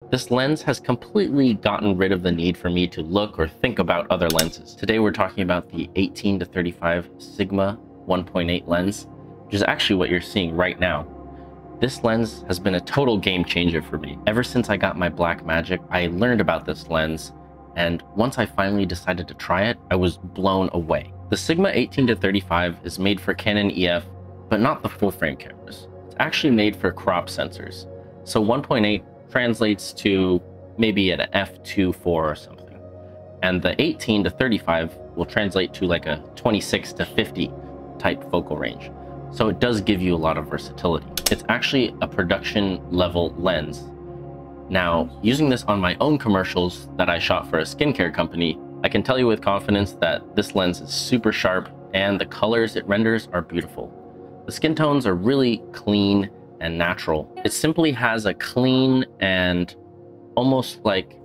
This lens has completely gotten rid of the need for me to look or think about other lenses. Today we're talking about the 18 to 35 Sigma 1.8 lens, which is actually what you're seeing right now. This lens has been a total game changer for me. Ever since I got my Blackmagic, I learned about this lens, and once I finally decided to try it, I was blown away. The Sigma 18 to 35 is made for Canon EF, but not the full frame cameras. It's actually made for crop sensors. So 1.8 translates to maybe an f2.4 or something. And the 18 to 35 will translate to like a 26 to 50 type focal range. So it does give you a lot of versatility. It's actually a production level lens. Now, using this on my own commercials that I shot for a skincare company, I can tell you with confidence that this lens is super sharp and the colors it renders are beautiful. The skin tones are really clean and natural. It simply has a clean and almost like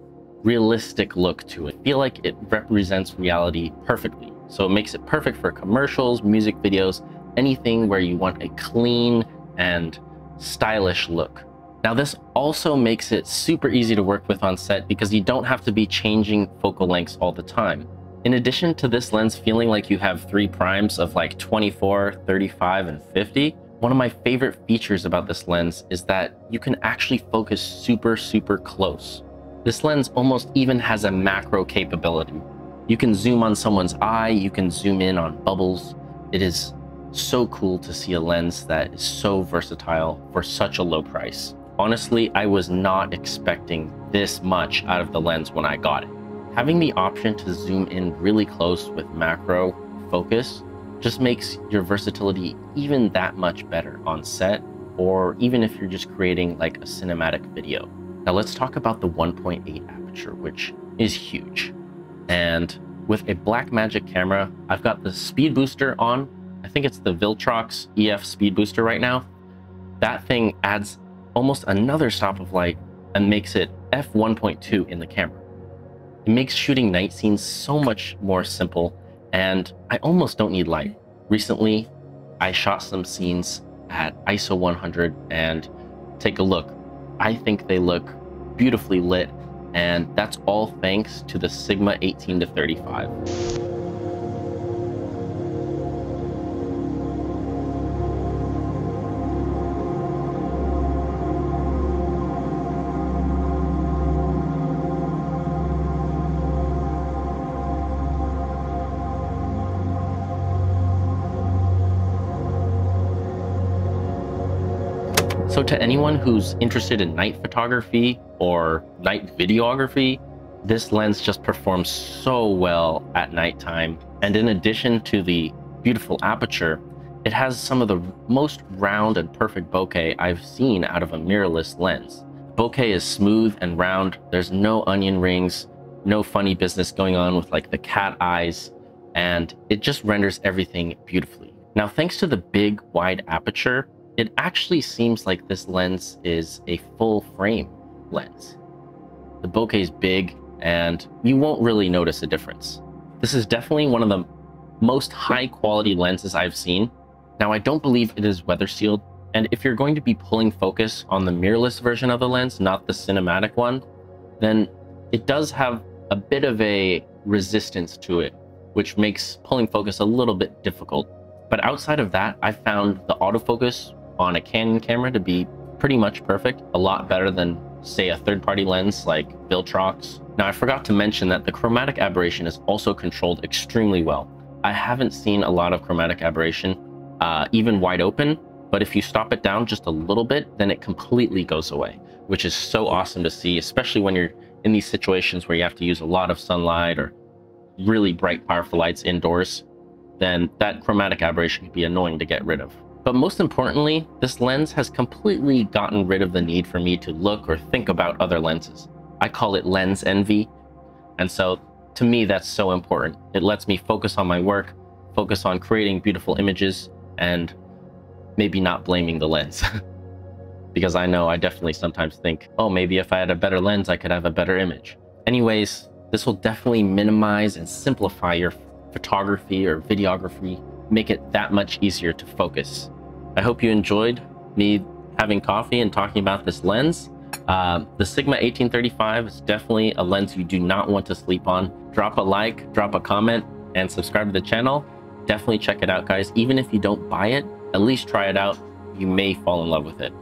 realistic look to it. I feel like it represents reality perfectly. So it makes it perfect for commercials, music videos, anything where you want a clean and stylish look. Now this also makes it super easy to work with on set because you don't have to be changing focal lengths all the time. In addition to this lens feeling like you have 3 primes of like 24, 35, and 50, one of my favorite features about this lens is that you can actually focus super close. This lens almost even has a macro capability. You can zoom on someone's eye, you can zoom in on bubbles. It is so cool to see a lens that is so versatile for such a low price. Honestly, I was not expecting this much out of the lens when I got it. Having the option to zoom in really close with macro focus just makes your versatility even that much better on set, or even if you're just creating like a cinematic video. Now let's talk about the 1.8 aperture, which is huge. And with a Blackmagic camera, I've got the speed booster on. I think it's the Viltrox EF speed booster right now. That thing adds almost another stop of light and makes it f1.2 in the camera. It makes shooting night scenes so much more simple, and I almost don't need light. Recently, I shot some scenes at ISO 100 and take a look. I think they look beautifully lit, and that's all thanks to the Sigma 18 to 35. So to anyone who's interested in night photography or night videography, this lens just performs so well at nighttime. And in addition to the beautiful aperture, it has some of the most round and perfect bokeh I've seen out of a mirrorless lens. Bokeh is smooth and round. There's no onion rings, no funny business going on with like the cat eyes, and it just renders everything beautifully. Now, thanks to the big wide aperture, it actually seems like this lens is a full frame lens. The bokeh is big and you won't really notice a difference. This is definitely one of the most high quality lenses I've seen. Now, I don't believe it is weather sealed. And if you're going to be pulling focus on the mirrorless version of the lens, not the cinematic one, then it does have a bit of a resistance to it, which makes pulling focus a little bit difficult. But outside of that, I found the autofocus on a Canon camera to be pretty much perfect, a lot better than, say, a third-party lens like Viltrox. Now, I forgot to mention that the chromatic aberration is also controlled extremely well. I haven't seen a lot of chromatic aberration, even wide open, but if you stop it down just a little bit, then it completely goes away, which is so awesome to see, especially when you're in these situations where you have to use a lot of sunlight or really bright, powerful lights indoors. Then that chromatic aberration can be annoying to get rid of. But most importantly, this lens has completely gotten rid of the need for me to look or think about other lenses. I call it lens envy. And so to me, that's so important. It lets me focus on my work, focus on creating beautiful images, and maybe not blaming the lens. Because I know I definitely sometimes think, oh, maybe if I had a better lens, I could have a better image. Anyways, this will definitely minimize and simplify your photography or videography, make it that much easier to focus. I hope you enjoyed me having coffee and talking about this lens. The Sigma 1835 is definitely a lens you do not want to sleep on. Drop a like, drop a comment, and subscribe to the channel. Definitely check it out, guys. Even if you don't buy it, at least try it out. You may fall in love with it.